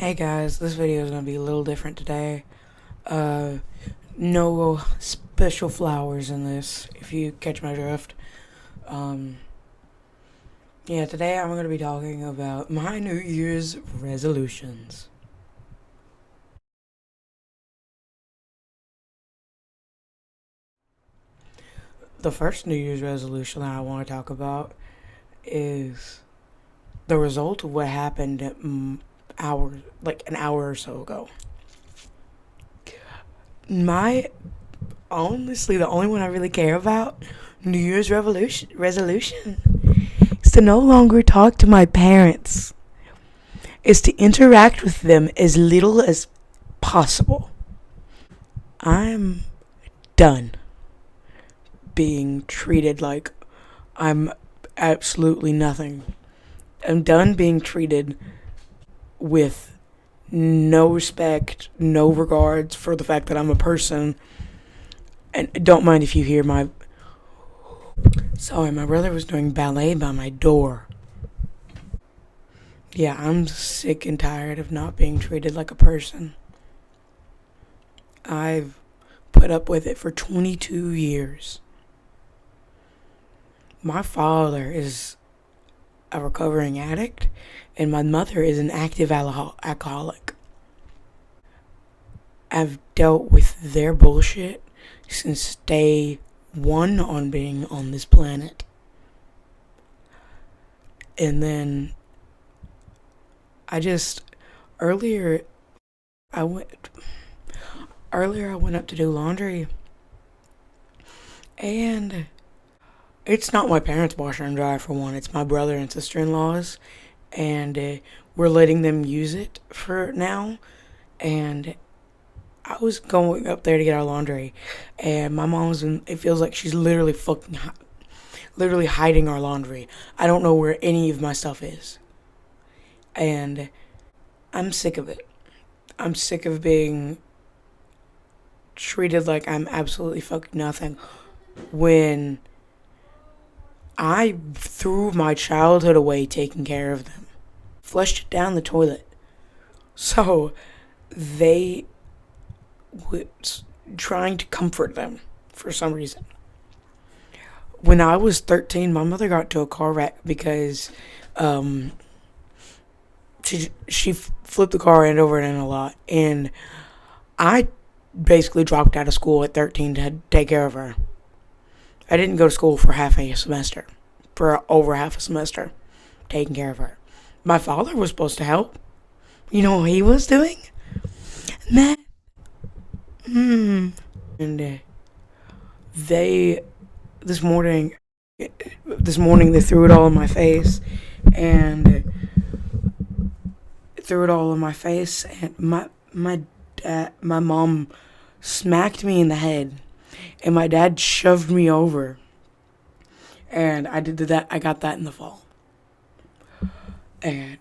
Hey guys, this video is going to be a little different today. Uh, no special flowers in this, if you catch my drift. Um, yeah, today I'm going to be talking about my New Year's resolutions. The first New Year's resolution that I want to talk about is the result of what happened an hour or so ago. Honestly, the only one I really care about, New Year's resolution, is to no longer talk to my parents. Is to interact with them as little as possible. I'm done being treated like I'm absolutely nothing. I'm done being treated with no respect, no regards for the fact that I'm a person. And don't mind if you hear sorry, my brother was doing ballet by my door. Yeah, I'm sick and tired of not being treated like a person. I've put up with it for 22 years. My father is a recovering addict, and my mother is an active alcoholic. I've dealt with their bullshit since day one on being on this planet. And then earlier I went up to do laundry, and it's not my parents' washer and dryer for one. It's my brother and sister-in-law's, and we're letting them use it for now. And I was going up there to get our laundry, and my mom's it feels like she's literally literally hiding our laundry. I don't know where any of my stuff is, and I'm sick of it. I'm sick of being treated like I'm absolutely fucking nothing when I threw my childhood away taking care of them. Flushed it down the toilet. So they was trying to comfort them for some reason. When I was 13, my mother got into a car wreck because she flipped the car end over end a lot, and I basically dropped out of school at 13 to take care of her. I didn't go to school for over half a semester, taking care of her. My father was supposed to help. You know what he was doing? Math. And they this morning they threw it all in my face, and my mom smacked me in the head, and my dad shoved me over, and I got that in the fall, and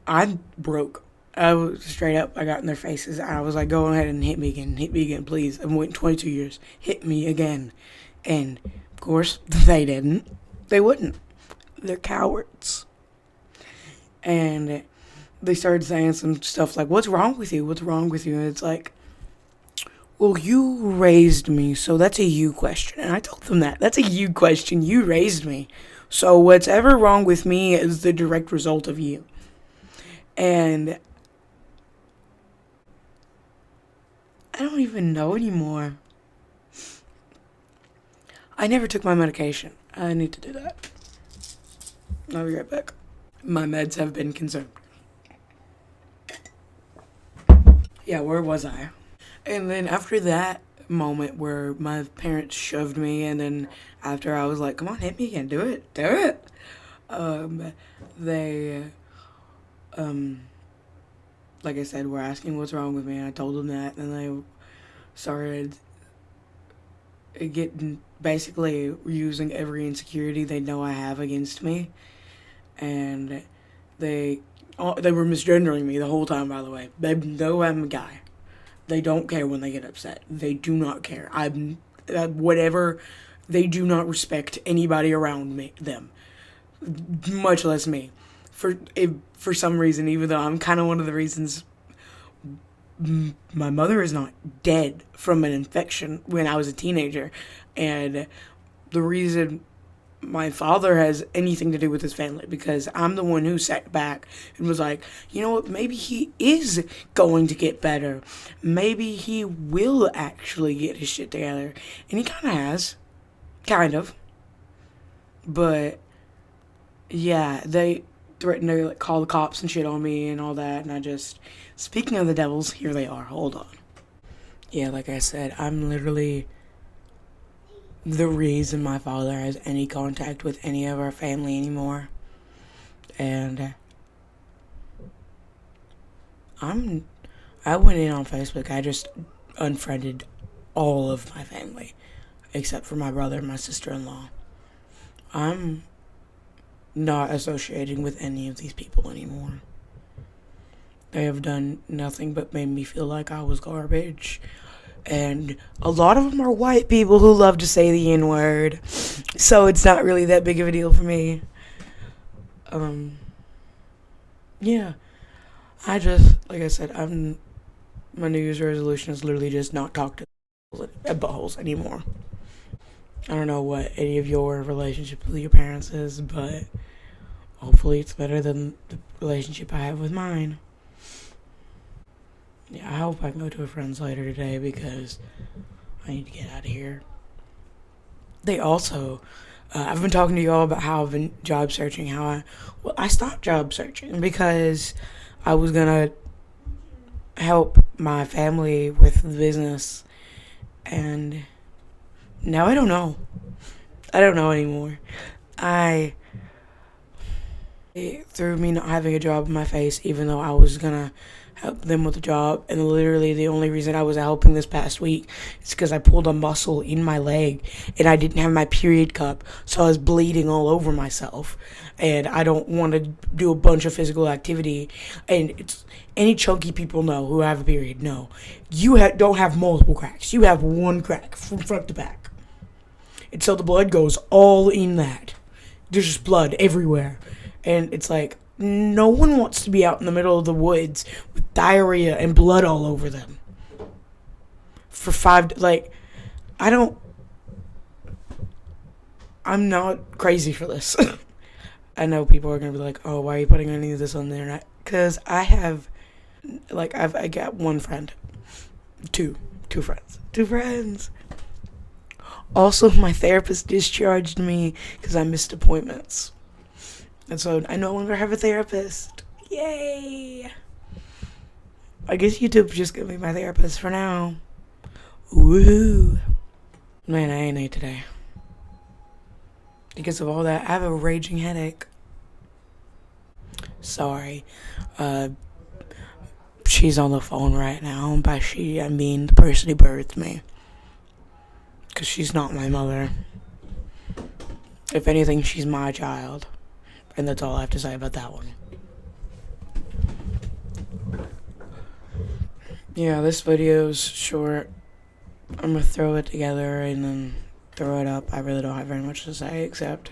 I broke. I was straight up. I got in their faces. I was like, "Go ahead and hit me again, please." I'm waiting 22 years. Hit me again, and of course they didn't. They wouldn't. They're cowards. And they started saying some stuff like, "What's wrong with you? What's wrong with you?" And it's like, well, you raised me, so that's a you question. And I told them that's a you question. You raised me, so whatever wrong with me is the direct result of you. And I don't even know anymore. I never took my medication. I need to do that. I'll be right back. My meds have been consumed. Yeah, where was I? And then after that moment where my parents shoved me, and then after I was like, "Come on, hit me again, do it. They, like I said, were asking what's wrong with me, and I told them that, and they started basically using every insecurity they know I have against me, and they were misgendering me the whole time, by the way. They know I'm a guy. They don't care when they get upset. They do not care. Whatever. They do not respect anybody around them, much less me. For some reason, even though I'm kind of one of the reasons my mother is not dead from an infection when I was a teenager. And the reason my father has anything to do with his family, because I'm the one who sat back and was like, you know what, maybe he is going to get better. Maybe he will actually get his shit together. And he kind of has. Kind of. But, yeah, they threatened to like, call the cops and shit on me and all that. And I just, speaking of the devils, here they are. Hold on. Yeah, like I said, I'm literally the reason my father has any contact with any of our family anymore. And I went in on Facebook. I just unfriended all of my family except for my brother and my sister-in-law. I'm not associating with any of these people anymore. They have done nothing but made me feel like I was garbage. And a lot of them are white people who love to say the N-word. So it's not really that big of a deal for me. Yeah. I just, like I said, my New Year's resolution is literally just not talk to buttholes anymore. I don't know what any of your relationship with your parents is, but hopefully it's better than the relationship I have with mine. Yeah, I hope I can go to a friend's later today because I need to get out of here. They also, I've been talking to y'all about how I've been job searching, I stopped job searching because I was gonna help my family with the business, and now I don't know. I don't know anymore. It threw me not having a job in my face, even though I was gonna help them with the job. And literally the only reason I was helping this past week is because I pulled a muscle in my leg and I didn't have my period cup, so I was bleeding all over myself. And I don't want to do a bunch of physical activity. And it's any chunky people know who have a period know you don't have multiple cracks. You have one crack from front to back, and so the blood goes all in that. There's just blood everywhere. And it's like, no one wants to be out in the middle of the woods with diarrhea and blood all over them. I'm not crazy for this. I know people are going to be like, oh, why are you putting any of this on the internet? Because I got one friend. Two friends. Also, my therapist discharged me because I missed appointments. And so I no longer have a therapist. Yay! I guess YouTube's just gonna be my therapist for now. Woohoo! Man, I ain't ate today. Because of all that, I have a raging headache. Sorry. She's on the phone right now. And by she, I mean the person who birthed me. Because she's not my mother. If anything, she's my child. And that's all I have to say about that one. Yeah, this video's short. I'm gonna throw it together and then throw it up. I really don't have very much to say except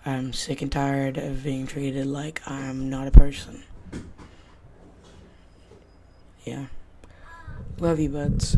I'm sick and tired of being treated like I'm not a person. Yeah. Love you, buds.